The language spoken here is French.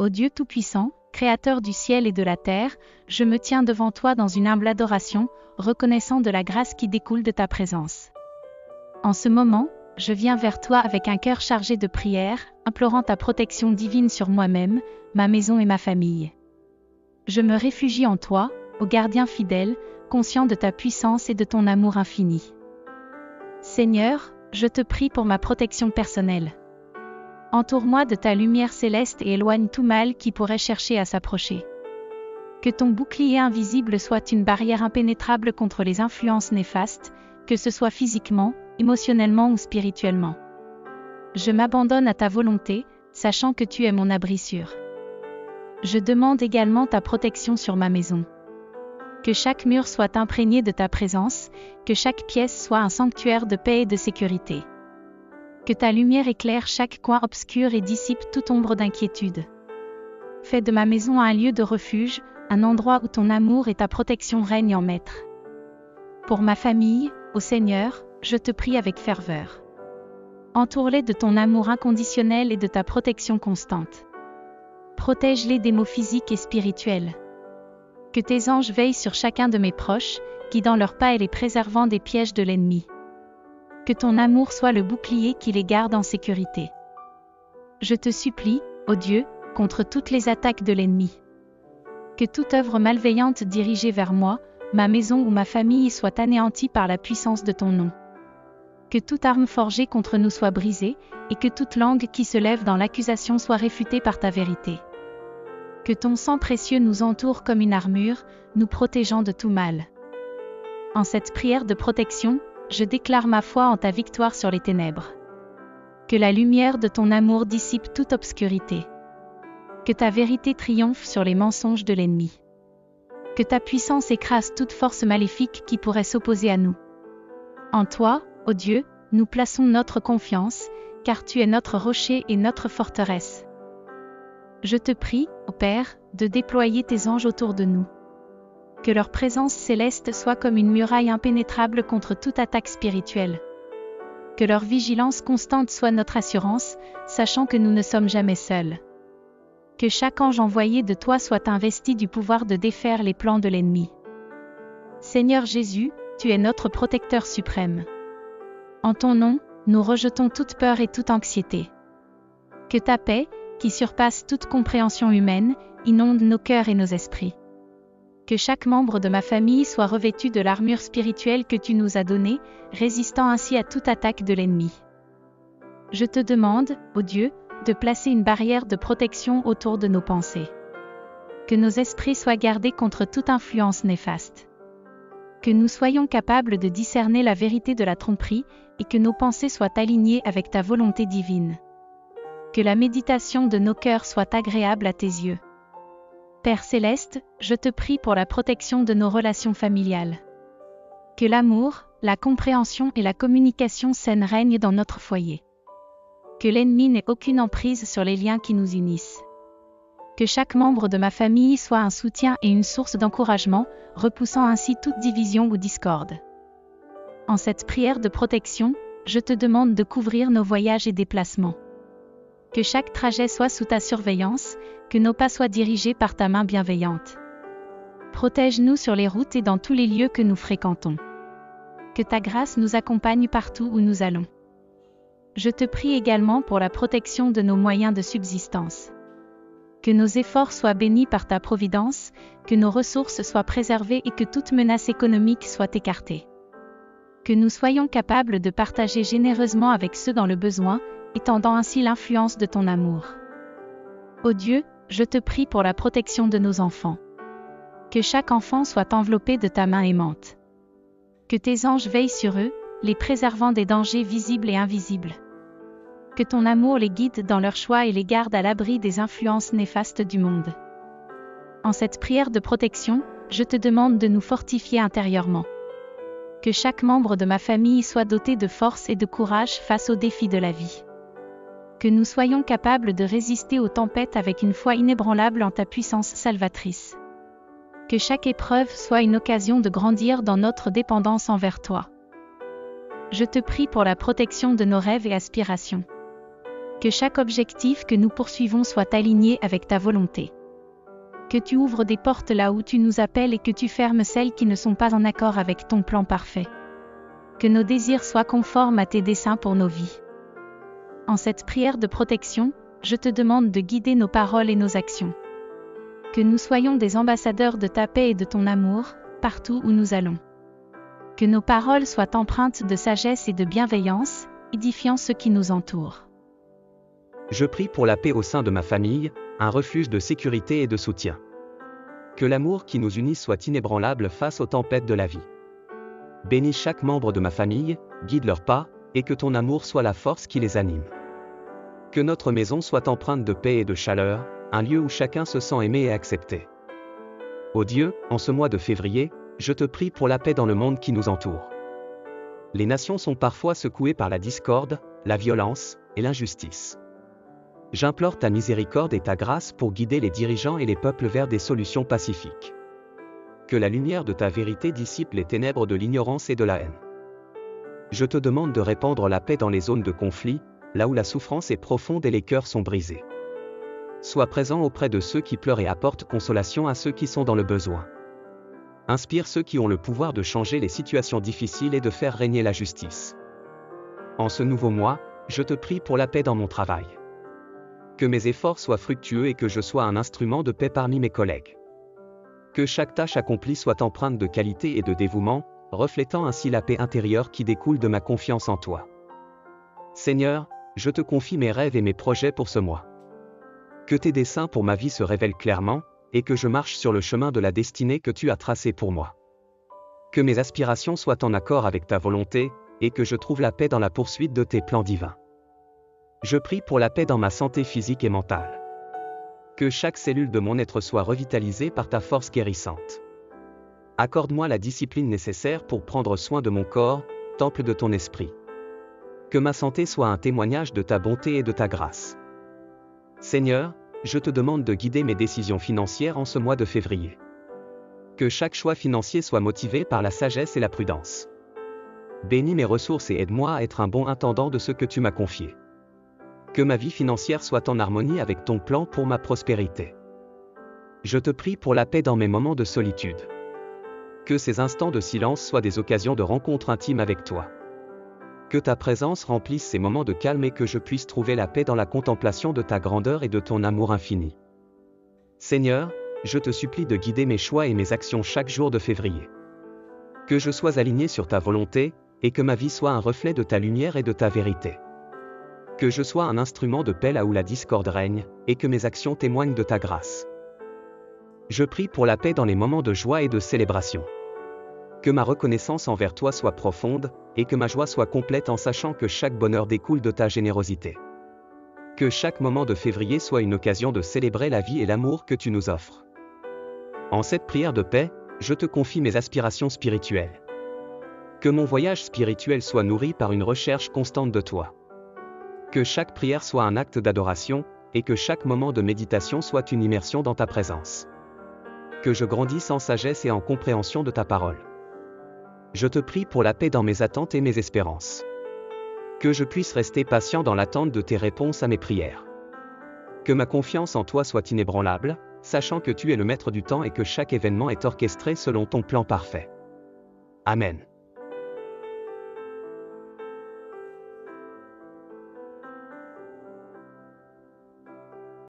ô Dieu Tout-Puissant, Créateur du ciel et de la terre, je me tiens devant toi dans une humble adoration, reconnaissant de la grâce qui découle de ta présence. En ce moment, je viens vers toi avec un cœur chargé de prière, implorant ta protection divine sur moi-même, ma maison et ma famille. Je me réfugie en toi, ô gardien fidèle, conscient de ta puissance et de ton amour infini. Seigneur, je te prie pour ma protection personnelle. Entoure-moi de ta lumière céleste et éloigne tout mal qui pourrait chercher à s'approcher. Que ton bouclier invisible soit une barrière impénétrable contre les influences néfastes, que ce soit physiquement, émotionnellement ou spirituellement. Je m'abandonne à ta volonté, sachant que tu es mon abri sûr. Je demande également ta protection sur ma maison. Que chaque mur soit imprégné de ta présence, que chaque pièce soit un sanctuaire de paix et de sécurité. Que ta lumière éclaire chaque coin obscur et dissipe toute ombre d'inquiétude. Fais de ma maison un lieu de refuge, un endroit où ton amour et ta protection règnent en maître. Pour ma famille, ô Seigneur, je te prie avec ferveur. Entoure-les de ton amour inconditionnel et de ta protection constante. Protège-les des maux physiques et spirituels. Que tes anges veillent sur chacun de mes proches, guidant leurs pas et les préservant des pièges de l'ennemi. Que ton amour soit le bouclier qui les garde en sécurité. Je te supplie, ô Dieu, contre toutes les attaques de l'ennemi. Que toute œuvre malveillante dirigée vers moi, ma maison ou ma famille soit anéantie par la puissance de ton nom. Que toute arme forgée contre nous soit brisée, et que toute langue qui se lève dans l'accusation soit réfutée par ta vérité. Que ton sang précieux nous entoure comme une armure, nous protégeant de tout mal. En cette prière de protection, je déclare ma foi en ta victoire sur les ténèbres. Que la lumière de ton amour dissipe toute obscurité. Que ta vérité triomphe sur les mensonges de l'ennemi. Que ta puissance écrase toute force maléfique qui pourrait s'opposer à nous. En toi, ô Dieu, nous plaçons notre confiance, car tu es notre rocher et notre forteresse. Je te prie, ô Père, de déployer tes anges autour de nous. Que leur présence céleste soit comme une muraille impénétrable contre toute attaque spirituelle. Que leur vigilance constante soit notre assurance, sachant que nous ne sommes jamais seuls. Que chaque ange envoyé de toi soit investi du pouvoir de défaire les plans de l'ennemi. Seigneur Jésus, tu es notre protecteur suprême. En ton nom, nous rejetons toute peur et toute anxiété. Que ta paix, qui surpasse toute compréhension humaine, inonde nos cœurs et nos esprits. Que chaque membre de ma famille soit revêtu de l'armure spirituelle que tu nous as donnée, résistant ainsi à toute attaque de l'ennemi. Je te demande, ô Dieu, de placer une barrière de protection autour de nos pensées. Que nos esprits soient gardés contre toute influence néfaste. Que nous soyons capables de discerner la vérité de la tromperie, et que nos pensées soient alignées avec ta volonté divine. Que la méditation de nos cœurs soit agréable à tes yeux. Père céleste, je te prie pour la protection de nos relations familiales. Que l'amour, la compréhension et la communication saine règnent dans notre foyer. Que l'ennemi n'ait aucune emprise sur les liens qui nous unissent. Que chaque membre de ma famille soit un soutien et une source d'encouragement, repoussant ainsi toute division ou discorde. En cette prière de protection, je te demande de couvrir nos voyages et déplacements. Que chaque trajet soit sous ta surveillance, que nos pas soient dirigés par ta main bienveillante. Protège-nous sur les routes et dans tous les lieux que nous fréquentons. Que ta grâce nous accompagne partout où nous allons. Je te prie également pour la protection de nos moyens de subsistance. Que nos efforts soient bénis par ta providence, que nos ressources soient préservées et que toute menace économique soit écartée. Que nous soyons capables de partager généreusement avec ceux dans le besoin, étendant ainsi l'influence de ton amour. Ô Dieu, je te prie pour la protection de nos enfants. Que chaque enfant soit enveloppé de ta main aimante. Que tes anges veillent sur eux, les préservant des dangers visibles et invisibles. Que ton amour les guide dans leurs choix et les garde à l'abri des influences néfastes du monde. En cette prière de protection, je te demande de nous fortifier intérieurement. Que chaque membre de ma famille soit doté de force et de courage face aux défis de la vie. Que nous soyons capables de résister aux tempêtes avec une foi inébranlable en ta puissance salvatrice. Que chaque épreuve soit une occasion de grandir dans notre dépendance envers toi. Je te prie pour la protection de nos rêves et aspirations. Que chaque objectif que nous poursuivons soit aligné avec ta volonté. Que tu ouvres des portes là où tu nous appelles et que tu fermes celles qui ne sont pas en accord avec ton plan parfait. Que nos désirs soient conformes à tes desseins pour nos vies. En cette prière de protection, je te demande de guider nos paroles et nos actions. Que nous soyons des ambassadeurs de ta paix et de ton amour, partout où nous allons. Que nos paroles soient empreintes de sagesse et de bienveillance, édifiant ceux qui nous entourent. Je prie pour la paix au sein de ma famille, un refuge de sécurité et de soutien. Que l'amour qui nous unit soit inébranlable face aux tempêtes de la vie. Bénis chaque membre de ma famille, guide leurs pas, et que ton amour soit la force qui les anime. Que notre maison soit empreinte de paix et de chaleur, un lieu où chacun se sent aimé et accepté. Ô Dieu, en ce mois de février, je te prie pour la paix dans le monde qui nous entoure. Les nations sont parfois secouées par la discorde, la violence et l'injustice. J'implore ta miséricorde et ta grâce pour guider les dirigeants et les peuples vers des solutions pacifiques. Que la lumière de ta vérité dissipe les ténèbres de l'ignorance et de la haine. Je te demande de répandre la paix dans les zones de conflit, là où la souffrance est profonde et les cœurs sont brisés. Sois présent auprès de ceux qui pleurent et apporte consolation à ceux qui sont dans le besoin. Inspire ceux qui ont le pouvoir de changer les situations difficiles et de faire régner la justice. En ce nouveau mois, je te prie pour la paix dans mon travail. Que mes efforts soient fructueux et que je sois un instrument de paix parmi mes collègues. Que chaque tâche accomplie soit empreinte de qualité et de dévouement, reflétant ainsi la paix intérieure qui découle de ma confiance en toi. Seigneur, je te confie mes rêves et mes projets pour ce mois. Que tes desseins pour ma vie se révèlent clairement, et que je marche sur le chemin de la destinée que tu as tracé pour moi. Que mes aspirations soient en accord avec ta volonté, et que je trouve la paix dans la poursuite de tes plans divins. Je prie pour la paix dans ma santé physique et mentale. Que chaque cellule de mon être soit revitalisée par ta force guérissante. Accorde-moi la discipline nécessaire pour prendre soin de mon corps, temple de ton esprit. Que ma santé soit un témoignage de ta bonté et de ta grâce. Seigneur, je te demande de guider mes décisions financières en ce mois de février. Que chaque choix financier soit motivé par la sagesse et la prudence. Bénis mes ressources et aide-moi à être un bon intendant de ce que tu m'as confié. Que ma vie financière soit en harmonie avec ton plan pour ma prospérité. Je te prie pour la paix dans mes moments de solitude. Que ces instants de silence soient des occasions de rencontre intime avec toi. Que ta présence remplisse ces moments de calme et que je puisse trouver la paix dans la contemplation de ta grandeur et de ton amour infini. Seigneur, je te supplie de guider mes choix et mes actions chaque jour de février. Que je sois aligné sur ta volonté, et que ma vie soit un reflet de ta lumière et de ta vérité. Que je sois un instrument de paix là où la discorde règne, et que mes actions témoignent de ta grâce. Je prie pour la paix dans les moments de joie et de célébration. Que ma reconnaissance envers toi soit profonde, et que ma joie soit complète en sachant que chaque bonheur découle de ta générosité. Que chaque moment de février soit une occasion de célébrer la vie et l'amour que tu nous offres. En cette prière de paix, je te confie mes aspirations spirituelles. Que mon voyage spirituel soit nourri par une recherche constante de toi. Que chaque prière soit un acte d'adoration, et que chaque moment de méditation soit une immersion dans ta présence. Que je grandisse en sagesse et en compréhension de ta parole. Je te prie pour la paix dans mes attentes et mes espérances. Que je puisse rester patient dans l'attente de tes réponses à mes prières. Que ma confiance en toi soit inébranlable, sachant que tu es le maître du temps et que chaque événement est orchestré selon ton plan parfait. Amen.